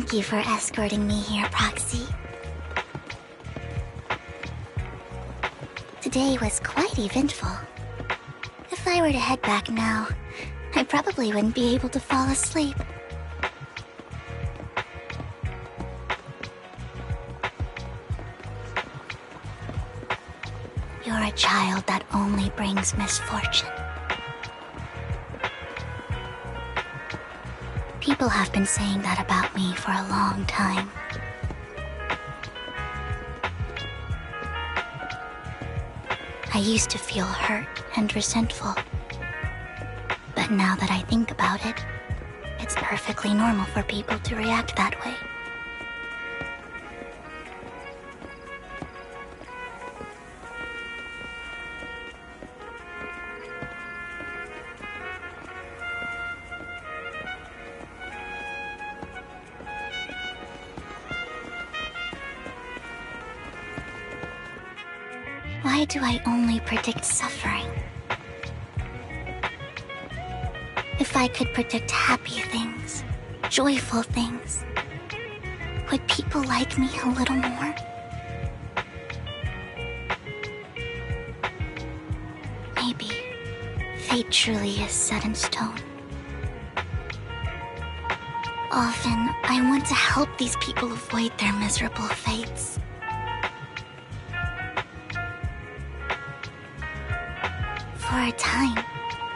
Thank you for escorting me here, Proxy. Today was quite eventful. If I were to head back now, I probably wouldn't be able to fall asleep. You're a child that only brings misfortune. People have been saying that about me for a long time. I used to feel hurt and resentful. But now that I think about it, it's perfectly normal for people to react that way. Why do I only predict suffering? If I could predict happy things, joyful things, would people like me a little more? Maybe fate truly is set in stone. Often, I want to help these people avoid their miserable fates. For a time,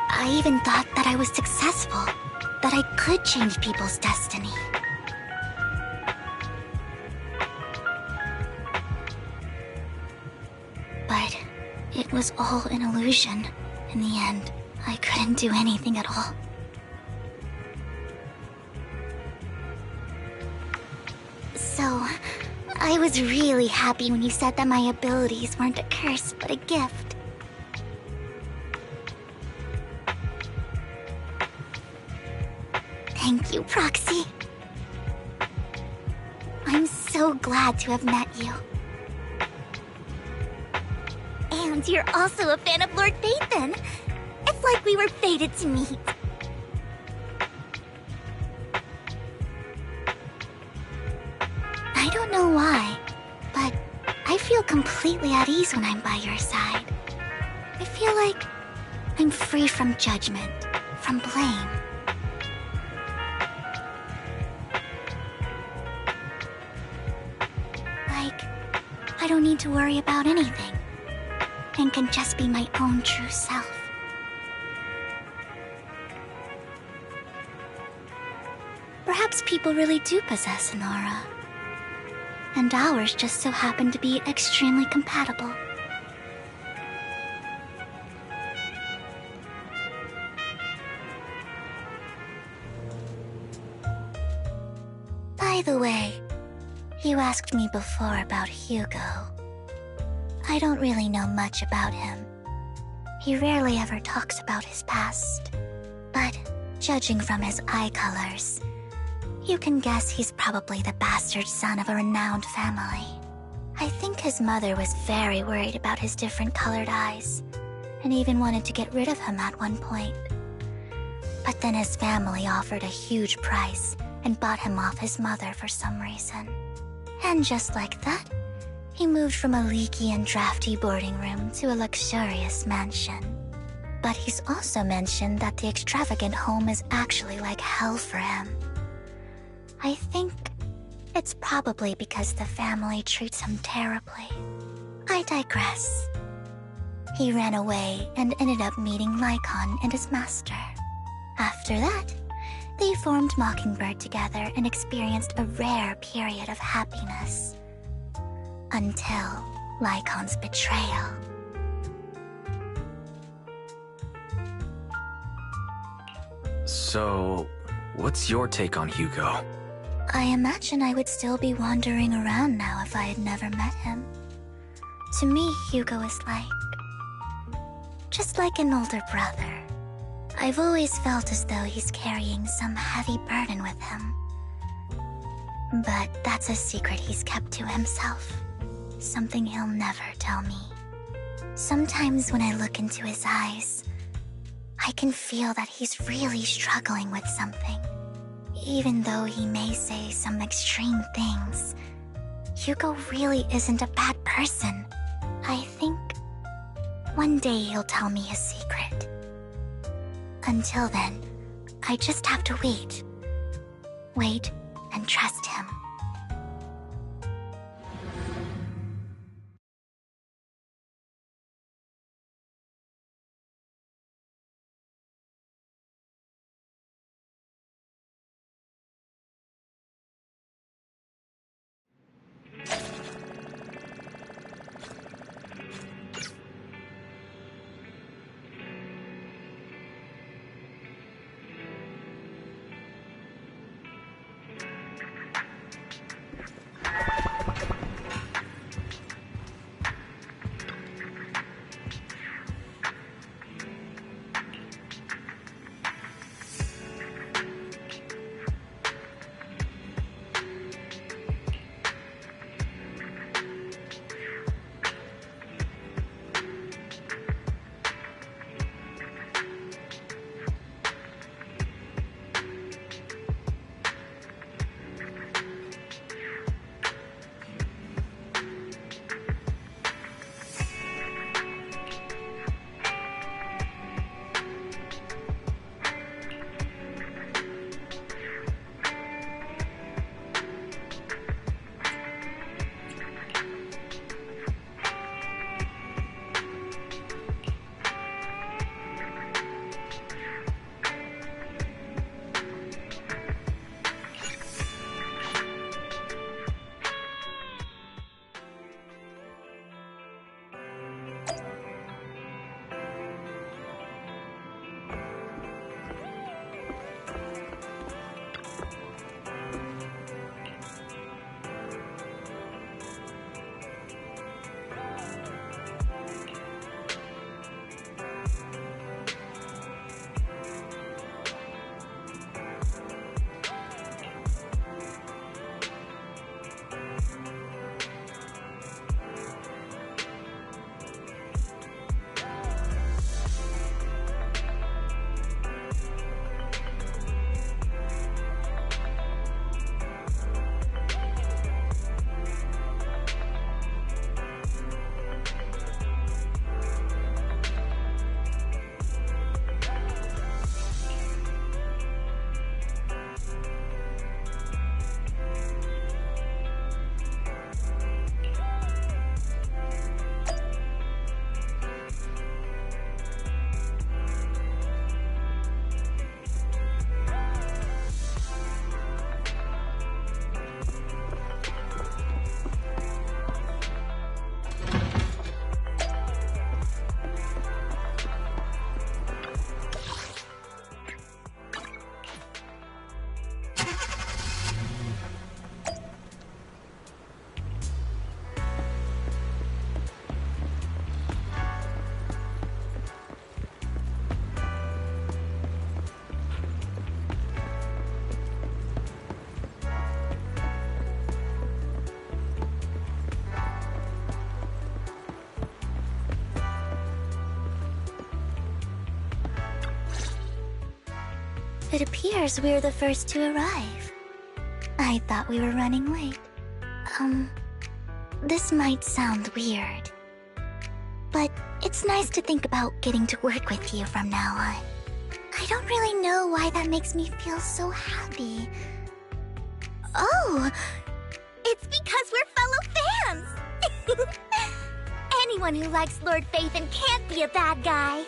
I even thought that I was successful, that I could change people's destiny. But it was all an illusion. In the end, I couldn't do anything at all. So, I was really happy when you said that my abilities weren't a curse, but a gift. Thank you, Proxy. I'm so glad to have met you. And you're also a fan of Lord Phaethon. It's like we were fated to meet. I don't know why, but I feel completely at ease when I'm by your side. I feel like I'm free from judgment, from blame. I don't need to worry about anything, and can just be my own true self. Perhaps people really do possess an aura, and ours just so happen to be extremely compatible. By the way, you asked me before about Hugo. I don't really know much about him. He rarely ever talks about his past. But judging from his eye colors, you can guess he's probably the bastard son of a renowned family. I think his mother was very worried about his different colored eyes, and even wanted to get rid of him at one point. But then his family offered a huge price and bought him off his mother for some reason. And just like that, he moved from a leaky and drafty boarding room to a luxurious mansion. But he's also mentioned that the extravagant home is actually like hell for him. I think it's probably because the family treats him terribly. I digress. He ran away and ended up meeting Lycon and his master. After that, they formed Mockingbird together and experienced a rare period of happiness. Until Lycon's betrayal. So, what's your take on Hugo? I imagine I would still be wandering around now if I had never met him. To me, Hugo is just like an older brother. I've always felt as though he's carrying some heavy burden with him. But that's a secret he's kept to himself. Something he'll never tell me. Sometimes when I look into his eyes, I can feel that he's really struggling with something. Even though he may say some extreme things, Hugo really isn't a bad person. I think one day he'll tell me his secret. Until then, I just have to wait. Wait and trust him. It appears we're the first to arrive. I thought we were running late. This might sound weird, but it's nice to think about getting to work with you from now on. I don't really know why that makes me feel so happy. Oh, it's because we're fellow fans! Anyone who likes Lord Phaethon can't be a bad guy.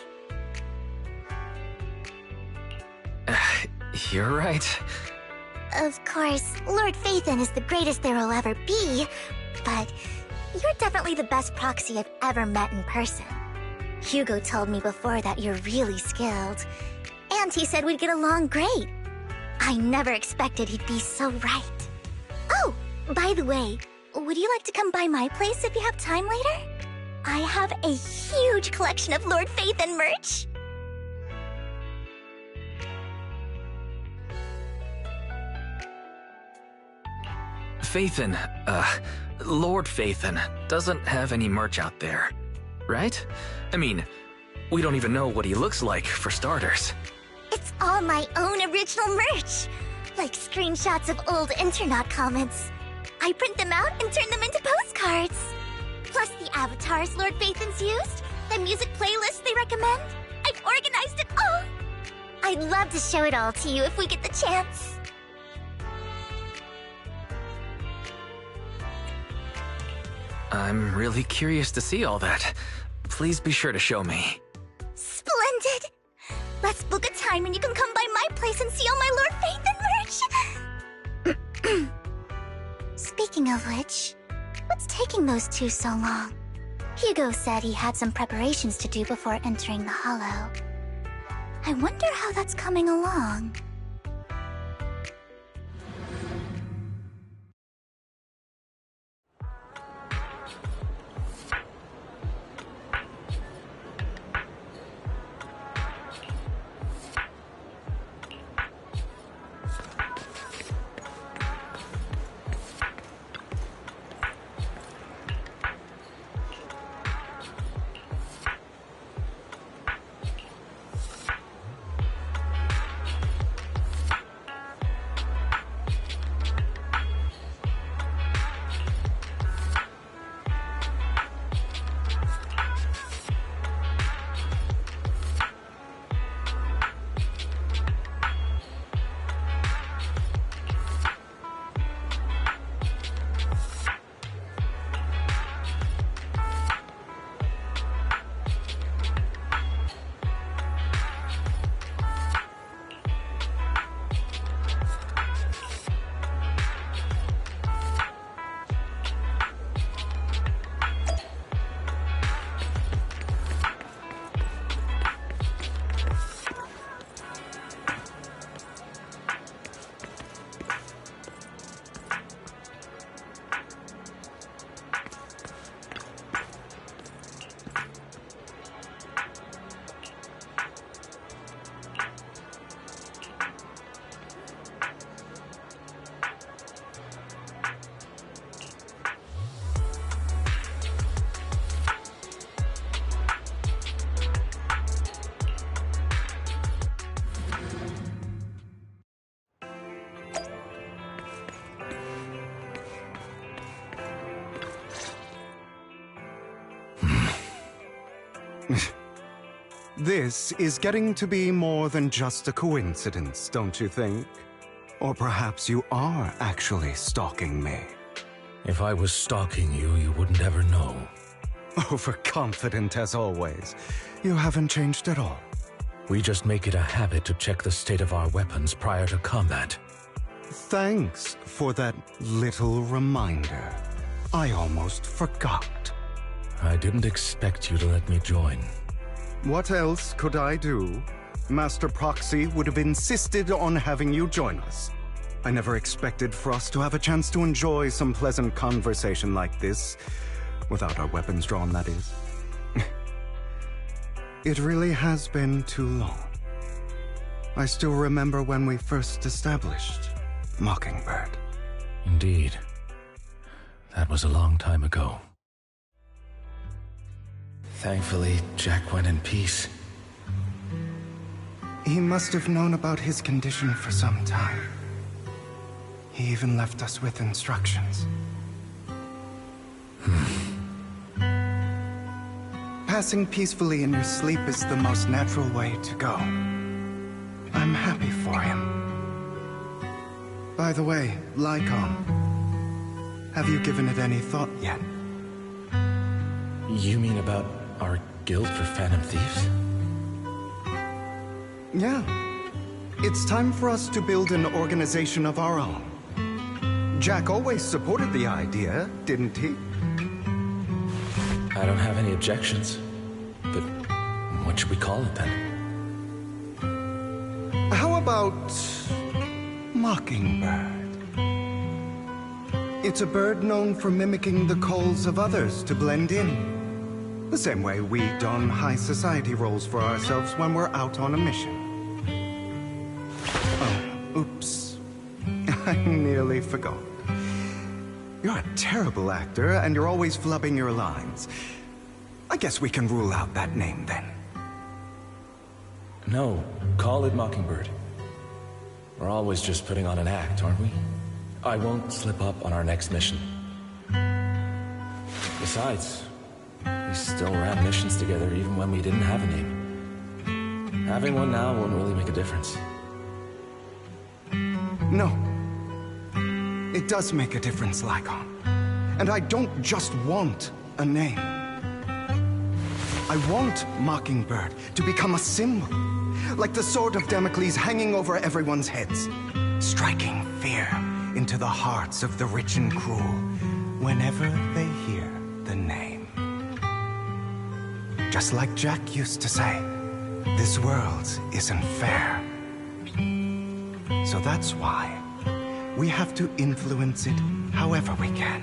You're right. Of course, Lord Phaethon is the greatest there will ever be, but you're definitely the best proxy I've ever met in person. Hugo told me before that you're really skilled, and he said we'd get along great. I never expected he'd be so right. Oh, by the way, would you like to come by my place if you have time later? I have a huge collection of Lord Phaethon merch. Phaethon, Lord Phaethon doesn't have any merch out there, right? I mean, we don't even know what he looks like, for starters. It's all my own original merch. Like screenshots of old internet comments. I print them out and turn them into postcards. Plus the avatars Lord Phaethon's used, the music playlist they recommend. I've organized it all. I'd love to show it all to you if we get the chance. I'm really curious to see all that. Please be sure to show me. Splendid! Let's book a time and you can come by my place and see all my Lord Phaethon merch! Speaking of which, what's taking those two so long? Hugo said he had some preparations to do before entering the Hollow. I wonder how that's coming along. This is getting to be more than just a coincidence, don't you think? Or perhaps you are actually stalking me. If I was stalking you, you wouldn't ever know. Overconfident as always. You haven't changed at all. We just make it a habit to check the state of our weapons prior to combat. Thanks for that little reminder. I almost forgot. I didn't expect you to let me join. What else could I do? Master Proxy would have insisted on having you join us. I never expected for us to have a chance to enjoy some pleasant conversation like this, without our weapons drawn, that is. It really has been too long. I still remember when we first established Mockingbird. Indeed. That was a long time ago. Thankfully, Jack went in peace. He must have known about his condition for some time. He even left us with instructions. Passing peacefully in your sleep is the most natural way to go. I'm happy for him. By the way, Lycon, have you given it any thought yet? You mean about our guild for Phantom Thieves? Yeah. It's time for us to build an organization of our own. Jack always supported the idea, didn't he? I don't have any objections. But what should we call it then? How about Mockingbird? It's a bird known for mimicking the calls of others to blend in. The same way we don high society roles for ourselves when we're out on a mission. Oh, oops. I nearly forgot. You're a terrible actor, and you're always flubbing your lines. I guess we can rule out that name, then. No, call it Mockingbird. We're always just putting on an act, aren't we? I won't slip up on our next mission. Besides, we still ran missions together even when we didn't have a name. Having one now won't really make a difference. No. It does make a difference, Lycon. And I don't just want a name. I want Mockingbird to become a symbol, like the sword of Damocles hanging over everyone's heads, striking fear into the hearts of the rich and cruel whenever they hear the name. Just like Jack used to say, this world isn't fair. So that's why we have to influence it however we can,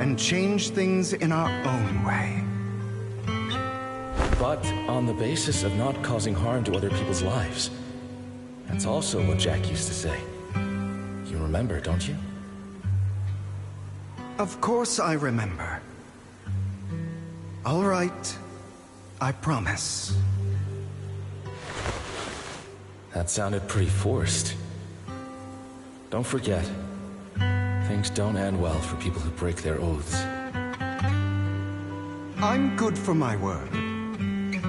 and change things in our own way. But on the basis of not causing harm to other people's lives. That's also what Jack used to say. You remember, don't you? Of course I remember. All right, I promise. That sounded pretty forced. Don't forget, things don't end well for people who break their oaths. I'm good for my word.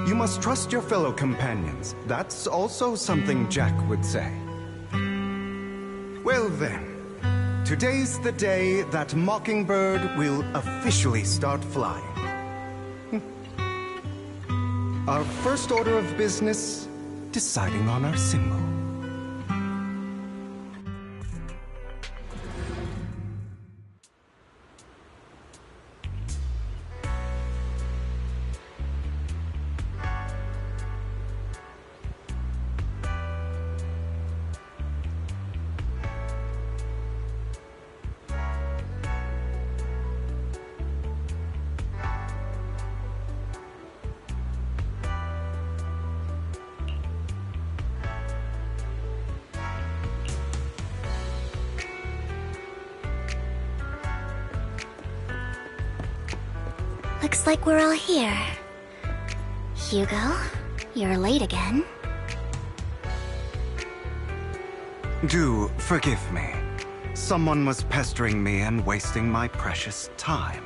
You must trust your fellow companions. That's also something Jack would say. Well then, today's the day that Mockingbird will officially start flying. Our first order of business, deciding on our symbol. Looks like we're all here. Hugo, you're late again. Do forgive me. Someone was pestering me and wasting my precious time.